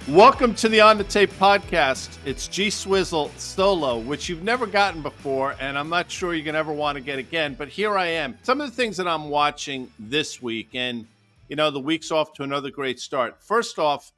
Welcome to the On the Tape podcast. It's G Swizzle solo, which you've never gotten before, and I'm not sure you're going to ever want to get again, but here I am. Some of the things that I'm watching this week, and, the week's off to another great start. First off,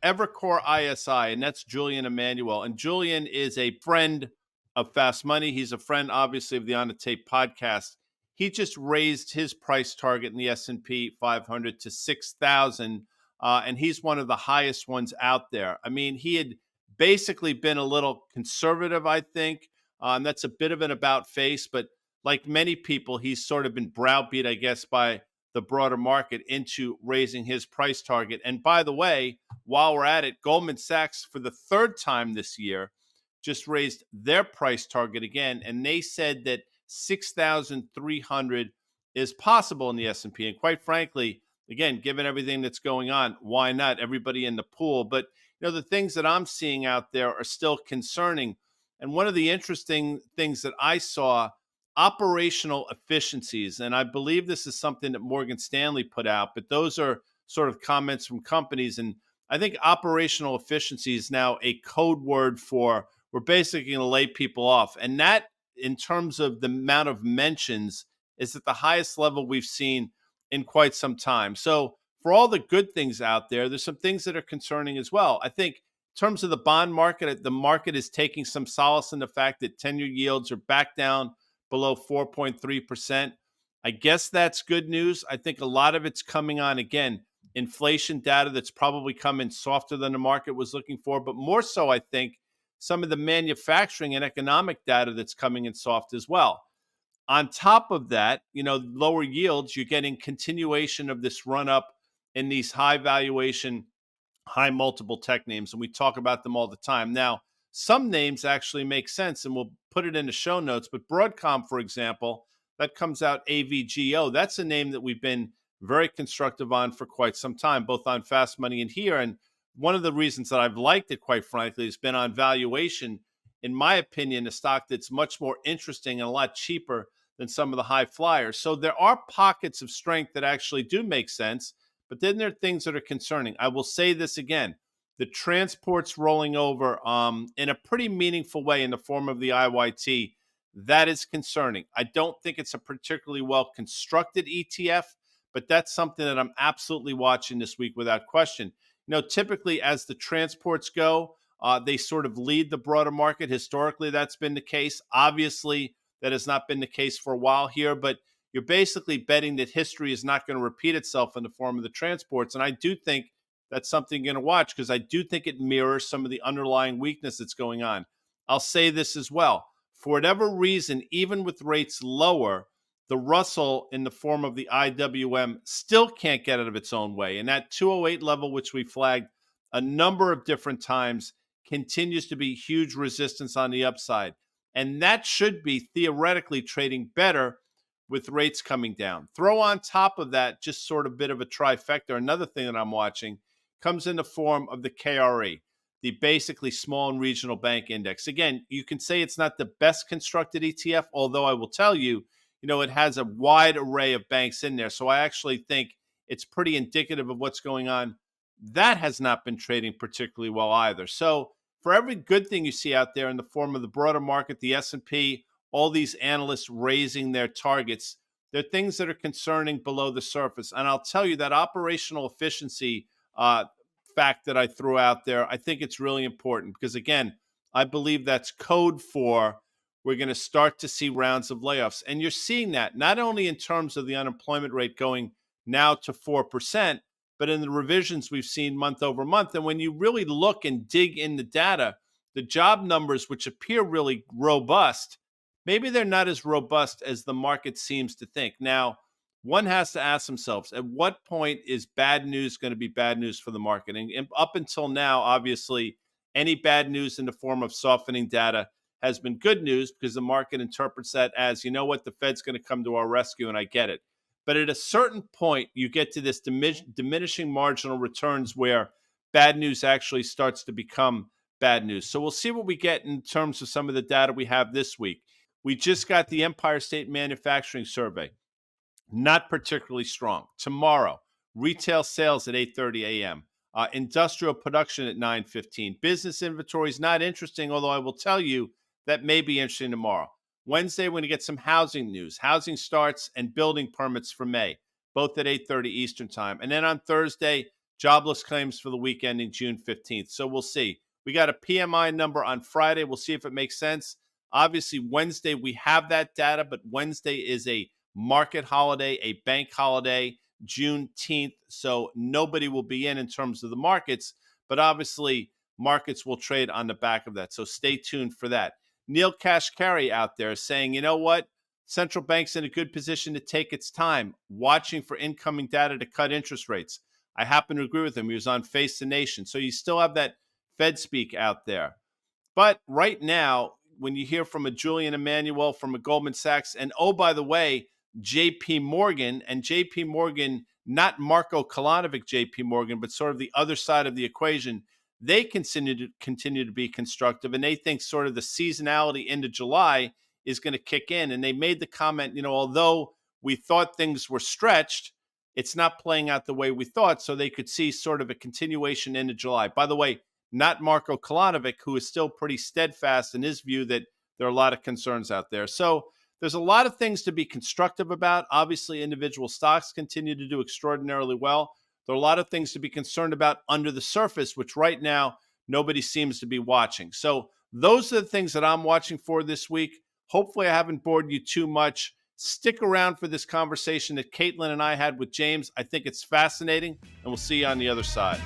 Evercore ISI, and that's Julian Emanuel. And Julian is a friend of Fast Money. He's a friend, obviously, of the On the Tape podcast. He just raised his price target in the S&P 500 to 6,000, and he's one of the highest ones out there. I mean, he had basically been a little conservative, I think. That's a bit of an about face, but like many people, he's sort of been browbeat, I guess, by the broader market into raising his price target. And by the way, while we're at it, Goldman Sachs, for the third time this year, just raised their price target again, and they said that 6,300 is possible in the S&P. And quite frankly, again, given everything that's going on, why not? Everybody in the pool. But the things that I'm seeing out there are still concerning. And one of the interesting things that I saw, operational efficiencies, and I believe this is something that Morgan Stanley put out, but those are sort of comments from companies. And I think operational efficiency is now a code word for we're basically going to lay people off. And that, in terms of the amount of mentions, is at the highest level we've seen in quite some time. So for all the good things out there, there's some things that are concerning as well. I think in terms of the bond market, the market is taking some solace in the fact that 10-year yields are back down below 4.3%. I guess that's good news. I think a lot of it's coming on, again, inflation data that's probably coming softer than the market was looking for, but more so, I think, some of the manufacturing and economic data that's coming in soft as well. On top of that, lower yields, you're getting continuation of this run up in these high valuation, high multiple tech names. And we talk about them all the time. Now, some names actually make sense, and we'll put it in the show notes. But Broadcom, for example, that comes out AVGO. That's a name that we've been very constructive on for quite some time, both on Fast Money and here. And one of the reasons that I've liked it, quite frankly, has been on valuation. In my opinion, a stock that's much more interesting and a lot cheaper than some of the high flyers. So there are pockets of strength that actually do make sense, but then there are things that are concerning. I will say this again. The transport's rolling over in a pretty meaningful way in the form of the IYT. That is concerning. I don't think it's a particularly well-constructed ETF, but that's something that I'm absolutely watching this week without question. Typically as the transports go, they sort of lead the broader market. Historically, that's been the case. Obviously, that has not been the case for a while here, but you're basically betting that history is not going to repeat itself in the form of the transports. And I do think that's something you're going to watch because I do think it mirrors some of the underlying weakness that's going on. I'll say this as well. For whatever reason, even with rates lower, the Russell in the form of the IWM still can't get out of its own way. And that 208 level, which we flagged a number of different times, continues to be huge resistance on the upside. And that should be theoretically trading better with rates coming down. Throw on top of that just sort of bit of a trifecta. Another thing that I'm watching comes in the form of the KRE, the basically small and regional bank index. Again, you can say it's not the best constructed ETF, although I will tell you, it has a wide array of banks in there. So I actually think it's pretty indicative of what's going on. That has not been trading particularly well either. So for every good thing you see out there in the form of the broader market, the S&P, all these analysts raising their targets, there are things that are concerning below the surface. And I'll tell you that operational efficiency fact that I threw out there, I think it's really important because, again, I believe that's code for we're going to start to see rounds of layoffs. And you're seeing that not only in terms of the unemployment rate going now to 4%, but in the revisions we've seen month over month. And when you really look and dig in the data, the job numbers, which appear really robust, maybe they're not as robust as the market seems to think. Now, one has to ask themselves, at what point is bad news going to be bad news for the market? And up until now, obviously, any bad news in the form of softening data has been good news because the market interprets that as, the Fed's going to come to our rescue, and I get it. But at a certain point, you get to this diminishing marginal returns where bad news actually starts to become bad news. So we'll see what we get in terms of some of the data we have this week. We just got the Empire State Manufacturing Survey. Not particularly strong. Tomorrow, retail sales at 8:30 a.m. Industrial production at 9:15. Business inventory is not interesting, although I will tell you that may be interesting tomorrow. Wednesday, we're going to get some housing news, housing starts and building permits for May, both at 8:30 Eastern time. And then on Thursday, jobless claims for the week ending June 15th. So we'll see. We got a PMI number on Friday. We'll see if it makes sense. Obviously, Wednesday, we have that data, but Wednesday is a market holiday, a bank holiday, Juneteenth. So nobody will be in terms of the markets, but obviously markets will trade on the back of that. So stay tuned for that. Neil Kashkari out there saying, you know what? Central bank's in a good position to take its time, watching for incoming data to cut interest rates. I happen to agree with him. He was on Face the Nation. So you still have that Fed speak out there. But right now, when you hear from a Julian Emmanuel from a Goldman Sachs, and oh, by the way, JP Morgan, and JP Morgan, not Marco Kalanovic JP Morgan, but sort of the other side of the equation, they continue to be constructive, and they think sort of the seasonality into July is going to kick in. And they made the comment, although we thought things were stretched, it's not playing out the way we thought, so they could see sort of a continuation into July. By the way, not Marco Kalanovic, who is still pretty steadfast in his view that there are a lot of concerns out there. So there's a lot of things to be constructive about. Obviously, individual stocks continue to do extraordinarily well. There are a lot of things to be concerned about under the surface, which right now nobody seems to be watching. So those are the things that I'm watching for this week. Hopefully, I haven't bored you too much. Stick around for this conversation that Caitlin and I had with James. I think it's fascinating, and we'll see you on the other side.